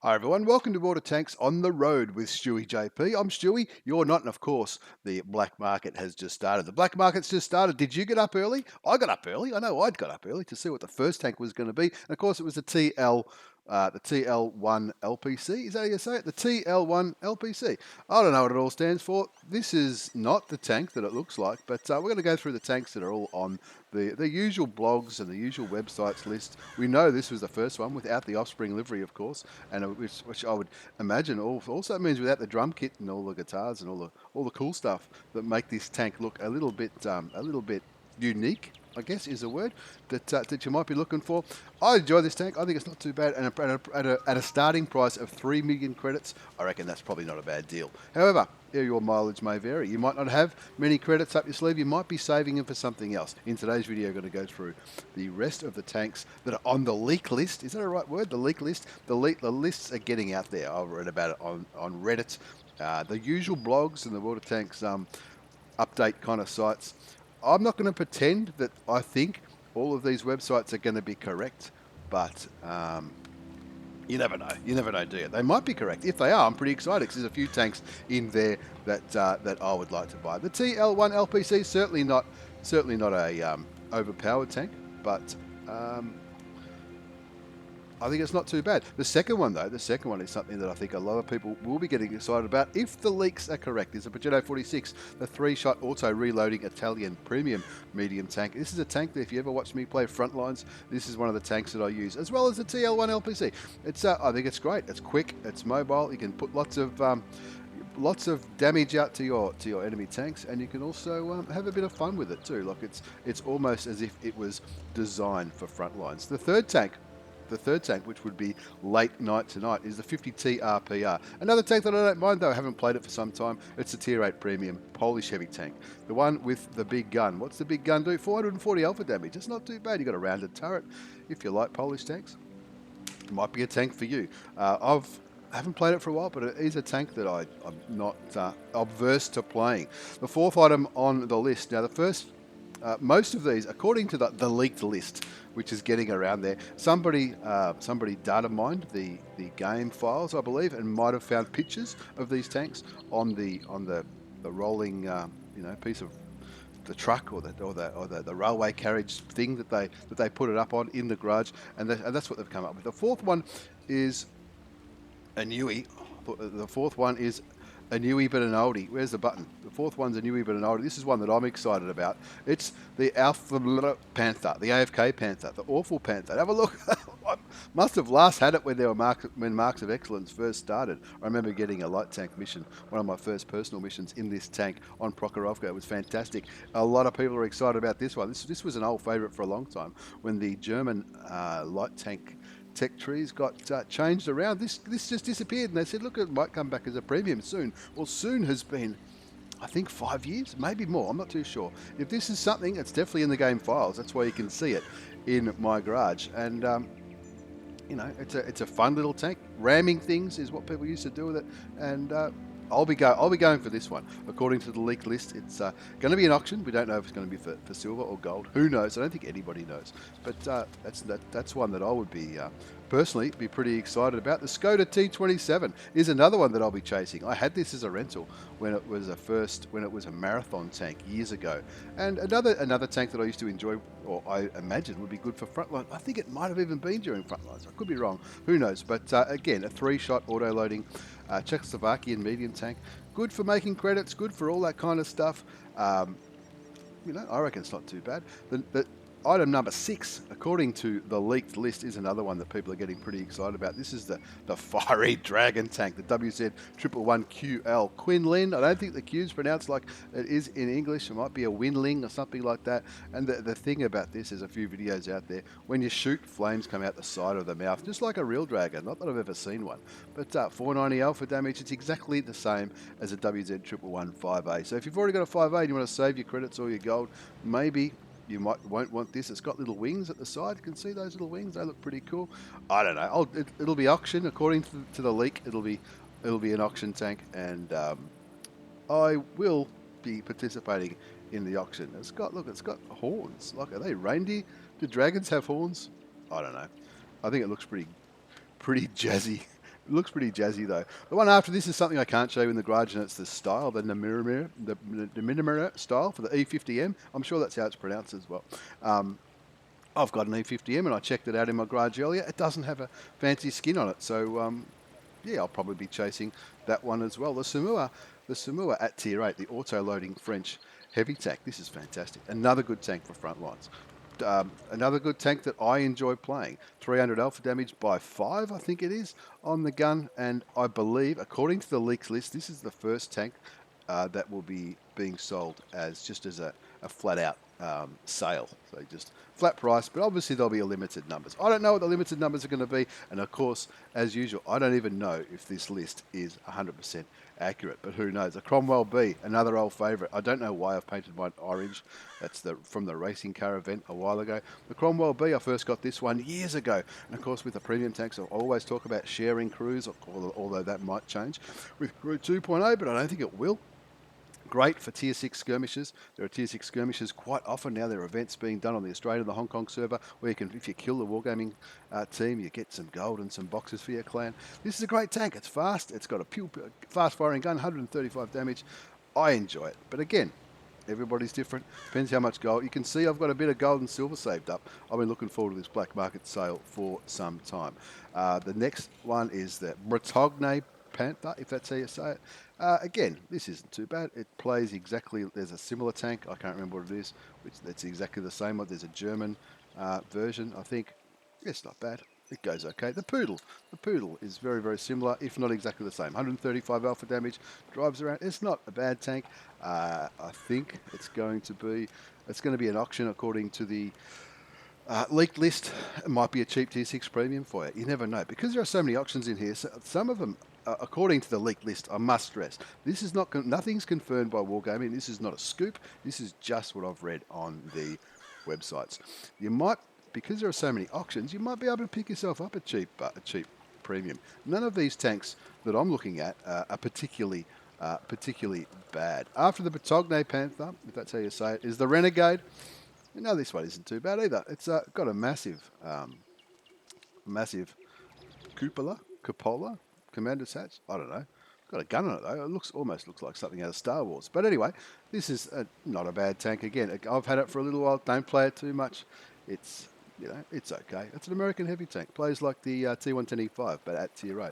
Hi everyone, welcome to Water Tanks on the Road with stewiejp. I'm Stewie, you're not, and of course the black market has just started. The black market's just started. Did you get up early? I got up early. I know I'd got up early to see what the first tank was going to be. And of course it was the TL1 LPC. Is that how you say it? The TL1 LPC. I don't know what it all stands for. This is not the tank that it looks like, but we're going to go through the tanks that are all on the usual blogs and the usual websites list. We know this was the first one without the offspring livery, of course, and which I would imagine also means without the drum kit and all the guitars and all the cool stuff that make this tank look a little bit unique, I guess is a word that you might be looking for. I enjoy this tank. I think it's not too bad, and at a starting price of 3 million credits, I reckon that's probably not a bad deal. However, your mileage may vary. You might not have many credits up your sleeve. You might be saving them for something else. In today's video, I'm going to go through the rest of the tanks that are on the leak list. Is that a right word? The leak list? The lists are getting out there. I've read about it on Reddit. The usual blogs and the Water Tanks update kind of sites. I'm not going to pretend that I think all of these websites are going to be correct, but you never know. You never know, do you? They might be correct. If they are, I'm pretty excited because there's a few tanks in there that I would like to buy. The TL1 LPC certainly not a overpowered tank, but I think it's not too bad. The second one, though, is something that I think a lot of people will be getting excited about if the leaks are correct. Is the Bretagne 46, the 3-shot auto-reloading Italian premium medium tank. This is a tank that if you ever watched me play Frontlines, this is one of the tanks that I use, as well as the TL1 LPC. I think it's great. It's quick. It's mobile. You can put lots of damage out to your enemy tanks, and you can also have a bit of fun with it too. Like it's almost as if it was designed for Frontlines. The third tank, which would be late night tonight, is the 50T RPR. Another tank that I don't mind, though. I haven't played it for some time. It's the Tier 8 Premium Polish heavy tank. The one with the big gun. What's the big gun do? 440 alpha damage. It's not too bad. You've got a rounded turret. If you like Polish tanks, it might be a tank for you. I haven't played it for a while, but it is a tank that I'm not averse to playing. The fourth item on the list. Now, the first... most of these, according to the leaked list, which is getting around there, somebody data mined the game files, I believe, and might have found pictures of these tanks on the rolling piece of the truck or the railway carriage thing that they put it up on in the garage, and that's what they've come up with. The fourth one is a newie. The fourth one is a newie but an oldie. Where's the button? The fourth one's a newie but an oldie. This is one that I'm excited about. It's the Panther, the AFK Panther, the awful Panther. Have a look. I must have last had it when Marks of Excellence first started. I remember getting a light tank mission, one of my first personal missions in this tank on Prokhorovka. It was fantastic. A lot of people are excited about this one. This was an old favourite for a long time when the German light tank tech trees got changed around. This just disappeared, and they said, look, it might come back as a premium soon. Well, soon has been, I think, 5 years, maybe more. I'm not too sure. If this is something, it's definitely in the game files. That's why you can see it in my garage. And it's a fun little tank. Ramming things is what people used to do with it, and I'll be going for this one. According to the leaked list, it's going to be an auction. We don't know if it's going to be for silver or gold. Who knows? I don't think anybody knows. But that's one that I would be personally be pretty excited about. The Škoda T27 is another one that I'll be chasing. I had this as a rental when it was a marathon tank years ago, and another tank that I used to enjoy, or I imagine would be good for Frontline. I think it might have even been during Frontlines. I could be wrong. Who knows? But again, a 3-shot auto-loading Czechoslovakian medium tank. Good for making credits. Good for all that kind of stuff. I reckon it's not too bad. The item number 6, according to the leaked list, is another one that people are getting pretty excited about. This is the fiery dragon tank, the WZ111QL Qilin. I don't think the Q's pronounced like it is in English. It might be a Winling or something like that. And the thing about this, there's a few videos out there. When you shoot, flames come out the side of the mouth, just like a real dragon. Not that I've ever seen one. But 490 alpha damage, it's exactly the same as a WZ111 5A. So if you've already got a 5A and you want to save your credits or your gold, maybe you won't want this. It's got little wings at the side. You can see those little wings. They look pretty cool. I don't know. It'll be auction according to the leak. It'll be an auction tank, and I will be participating in the auction. It's got horns. Like, are they reindeer? Do dragons have horns? I don't know. I think it looks pretty jazzy It looks pretty jazzy though. The one after this is something I can't show you in the garage, and it's the style, the Nimmermer style for the E50M. I'm sure that's how it's pronounced as well. I've got an E50M and I checked it out in my garage earlier. It doesn't have a fancy skin on it, so yeah, I'll probably be chasing that one as well. The Samura at tier 8, the auto-loading French heavy tank. This is fantastic. Another good tank for front lines. Another good tank that I enjoy playing. 300 alpha damage by 5, I think it is, on the gun. And I believe, according to the leaks list, this is the first tank that will be being sold as just as a flat-out sale. So just flat price, but obviously there'll be a limited numbers. I don't know what the limited numbers are going to be, and of course, as usual, I don't even know if this list is 100% accurate, but who knows. A Cromwell B, another old favourite. I don't know why I've painted mine orange. That's from the racing car event a while ago. The Cromwell B, I first got this one years ago, and of course with the premium tanks, I always talk about sharing crews, although that might change with Crew 2.0, but I don't think it will. Great for tier 6 skirmishes. There are tier 6 skirmishes quite often now. There are events being done on the Australia and the Hong Kong server where you can, if you kill the wargaming team, you get some gold and some boxes for your clan. This is a great tank. It's fast. It's got a fast firing gun, 135 damage. I enjoy it. But again, everybody's different. Depends how much gold. You can see I've got a bit of gold and silver saved up. I've been looking forward to this black market sale for some time. The next one is the Bretagne Panther, if that's how you say it. Again, this isn't too bad. It plays exactly, there's a similar tank, I can't remember what it is, which that's exactly the same one. There's a German version, I think. It's not bad. It goes okay. The Poodle is very, very similar, if not exactly the same. 135 alpha damage, drives around. It's not a bad tank. I think it's going to be an auction according to the leaked list. It might be a cheap tier 6 premium for you. You never know. Because there are so many auctions in here, so some of them, according to the leaked list, I must stress, this is not nothing's confirmed by Wargaming. This is not a scoop. This is just what I've read on the websites. You might, because there are so many auctions, you might be able to pick yourself up a cheap premium. None of these tanks that I'm looking at are particularly bad. After the Bretagne Panther, if that's how you say it, is the Renegade. No, this one isn't too bad either. It's got a massive cupola, commander's hatch. I don't know. Got a gun on it though. It almost looks like something out of Star Wars. But anyway, this is not a bad tank. Again, I've had it for a little while. Don't play it too much. It's it's okay. It's an American heavy tank. Plays like the T110E5, but at tier 8.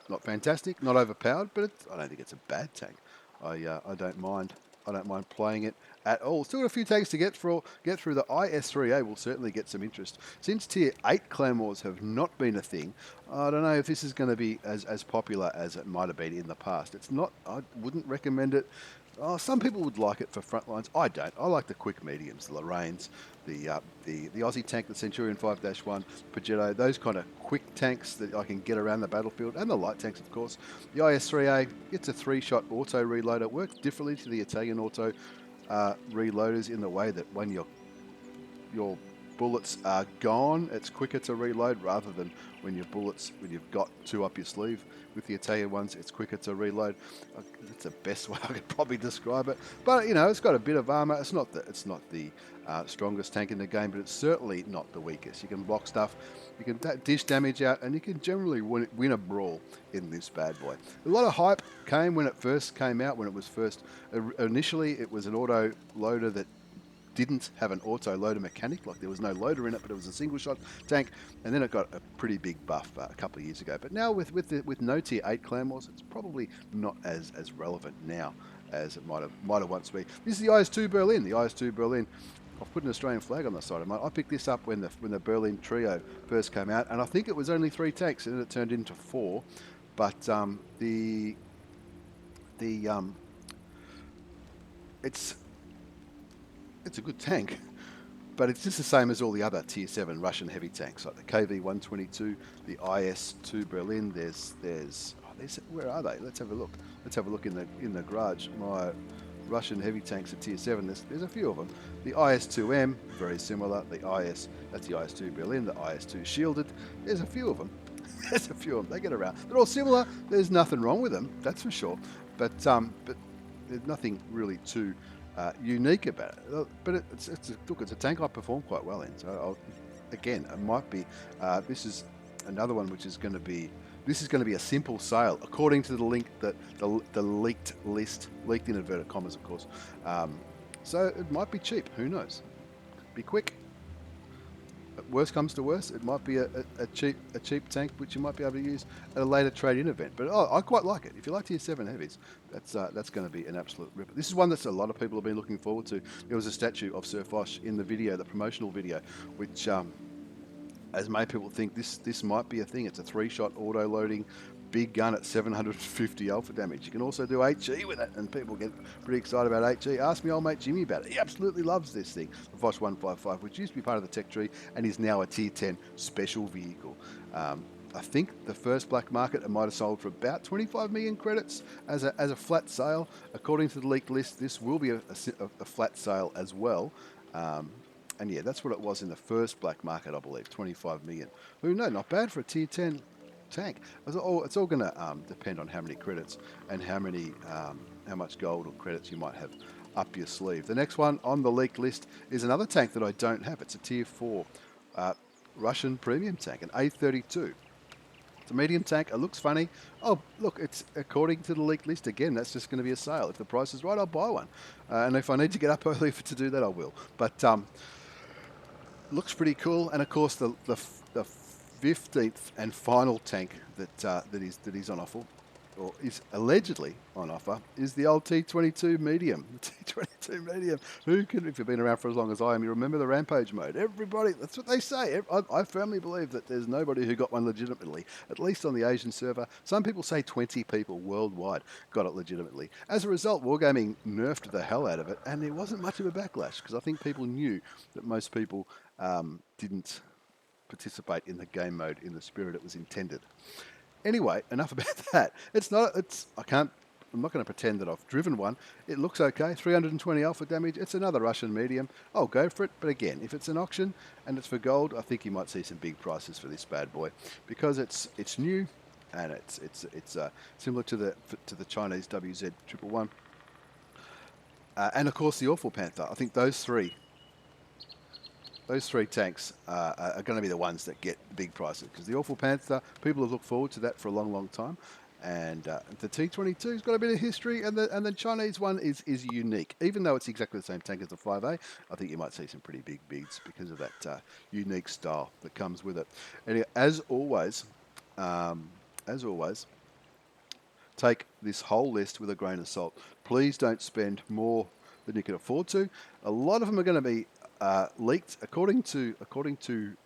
Not fantastic, not overpowered, but I don't think it's a bad tank. I don't mind. I don't mind playing it at all. Still got a few tanks to get through. The IS3A will certainly get some interest. Since tier 8 clan wars have not been a thing, I don't know if this is going to be as popular as it might have been in the past. It's not. I wouldn't recommend it. Some people would like it for front lines. I don't. I like the quick mediums, the Lorraines, the Aussie tank, the Centurion 5-1, Progetto, those kind of quick tanks that I can get around the battlefield, and the light tanks, of course. The IS3A, it's a 3-shot auto reload. It works differently to the Italian auto reloaders in the way that when your bullets are gone, it's quicker to reload rather than when you've got 2 up your sleeve. With the Italian ones, it's quicker to reload. That's the best way I could probably describe it. But it's got a bit of armor. It's not the strongest tank in the game, but it's certainly not the weakest. You can block stuff, you can dish damage out, and you can generally win a brawl in this bad boy. A lot of hype came when it first came out. Initially, it was an auto loader that didn't have an auto loader mechanic, like there was no loader in it, but it was a single shot tank, and then it got a pretty big buff a couple of years ago. But now with no tier 8 clan wars, it's probably not as relevant now as it might have once been. This is the IS2 Berlin. The IS2 Berlin, I've put an Australian flag on the side of mine. I picked this up when the Berlin trio first came out, and I think it was only 3 tanks, and then it turned into 4. But it's a good tank, but it's just the same as all the other tier 7 Russian heavy tanks, like the KV-122, the IS-2 Berlin. There's where are they? Let's have a look. Let's have a look in the garage. My Russian heavy tanks at tier 7. There's a few of them. The IS-2M, very similar. That's the IS-2 Berlin. The IS-2 Shielded. There's a few of them. There's a few of them. They get around. They're all similar. There's nothing wrong with them, that's for sure. But there's nothing really too unique about it. But it's a tank I perform quite well in. So again, it might be. This is another one which is going to be This is going to be a simple sale, according to the link that the leaked list, leaked in inverted commas, of course. So it might be cheap. Who knows? Be quick. Worst comes to worst, it might be a cheap tank which you might be able to use at a later trade-in event. But I quite like it. If you like Tier 7 heavies, that's going to be an absolute ripper. This is one that a lot of people have been looking forward to. There was a statue of Sir Flosh in the video, the promotional video, which, as many people think, this might be a thing. It's a 3-shot auto-loading big gun at 750 alpha damage. You can also do HE with it, and people get pretty excited about HE. Ask me old mate Jimmy about it. He absolutely loves this thing, the Flosh 155, which used to be part of the tech tree and is now a Tier 10 special vehicle. I think the first black market it might have sold for about 25 million credits as a flat sale. According to the leaked list, this will be a flat sale as well. And yeah, that's what it was in the first black market, I believe, 25 million. Who knows? Not bad for a Tier 10 tank. It's all going to depend on how many credits and how much gold or credits you might have up your sleeve. The next one on the leaked list is another tank that I don't have. It's a Tier 4 Russian premium tank, an A32. It's a medium tank. It looks funny. Oh, look, it's according to the leaked list. Again, that's just going to be a sale. If the price is right, I'll buy one. And if I need to get up early to do that, I will. But looks pretty cool. And of course, the 15th and final tank that is on offer, or is allegedly on offer, is the old T22 Medium. The T22 Medium. Who can, if you've been around for as long as I am, you remember the Rampage mode. Everybody, that's what they say. I firmly believe that there's nobody who got one legitimately, at least on the Asian server. Some people say 20 people worldwide got it legitimately. As a result, Wargaming nerfed the hell out of it, and there wasn't much of a backlash, because I think people knew that most people didn't participate in the game mode in the spirit it was intended. Anyway, enough about that. I'm not going to pretend that I've driven one. It looks okay, 320 alpha damage. It's another Russian medium. I'll go for it. But again, if it's an auction and it's for gold, I think you might see some big prices for this bad boy, because it's new and it's similar to the Chinese WZ111. And of course the Awful Panther. I think those three tanks are going to be the ones that get big prices, because the Awful Panther, people have looked forward to that for a long, long time. And the T22's got a bit of history, and the Chinese one is unique. Even though it's exactly the same tank as the 5A, I think you might see some pretty big bids because of that unique style that comes with it. Anyway, as always, take this whole list with a grain of salt. Please don't spend more than you can afford to. A lot of them are going to be leaked, according to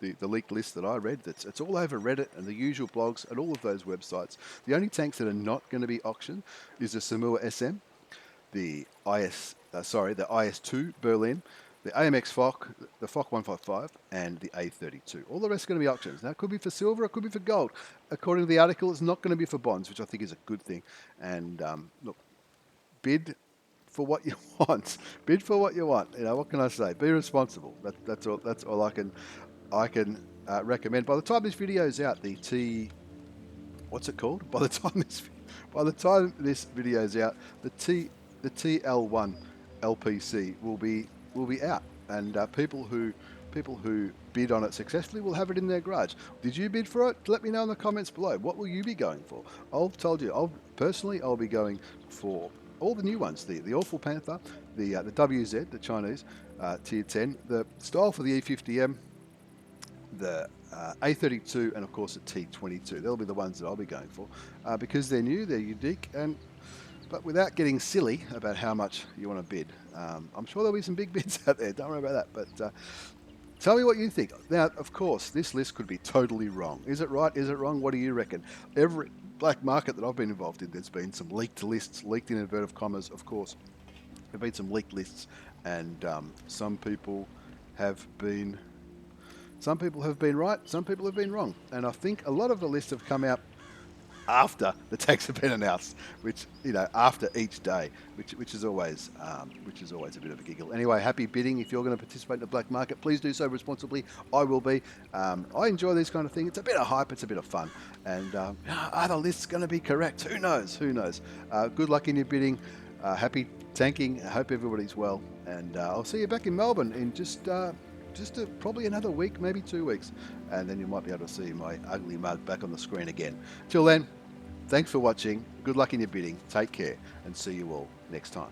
the leaked list that I read. It's all over Reddit and the usual blogs and all of those websites. The only tanks that are not going to be auctioned is the Samura SM, the IS2 Berlin, the AMX FOC, the FOC 155, and the A32. All the rest are going to be auctions. Now, it could be for silver, it could be for gold. According to the article, it's not going to be for bonds, which I think is a good thing. And look, bid for what you want. Bid for what you want. You know, what can I say? Be responsible. That's all I can recommend. By the time this video's out, what's it called? By the time this video's out, the TL1 LPC will be out, and people who bid on it successfully will have it in their garage. Did you bid for it? Let me know in the comments below. What will you be going for? I've told you. I'll be going for all the new ones, the Awful Panther, the WZ, the Chinese, Tier 10, the style for the E50M, the A32, and of course the T22. They'll be the ones that I'll be going for, because they're new, they're unique, but without getting silly about how much you want to bid. I'm sure there'll be some big bids out there, don't worry about that, but tell me what you think. Now, of course, this list could be totally wrong. Is it right? Is it wrong? What do you reckon? Every black market that I've been involved in, there's been some leaked lists, leaked in inverted commas, of course. There've been some leaked lists, and some people have been right, some people have been wrong. And I think a lot of the lists have come out after the tanks have been announced, which, you know, after each day, which is always a bit of a giggle. Anyway, happy bidding. If you're going to participate in the black market, please do so responsibly. I will be. I enjoy this kind of thing. It's a bit of hype. It's a bit of fun. And are the lists going to be correct? Who knows? Who knows? Good luck in your bidding. Happy tanking. I hope everybody's well. And I'll see you back in Melbourne in just just probably another week, maybe 2 weeks, and then you might be able to see my ugly mug back on the screen again. Till then, thanks for watching. Good luck in your bidding. Take care, and see you all next time.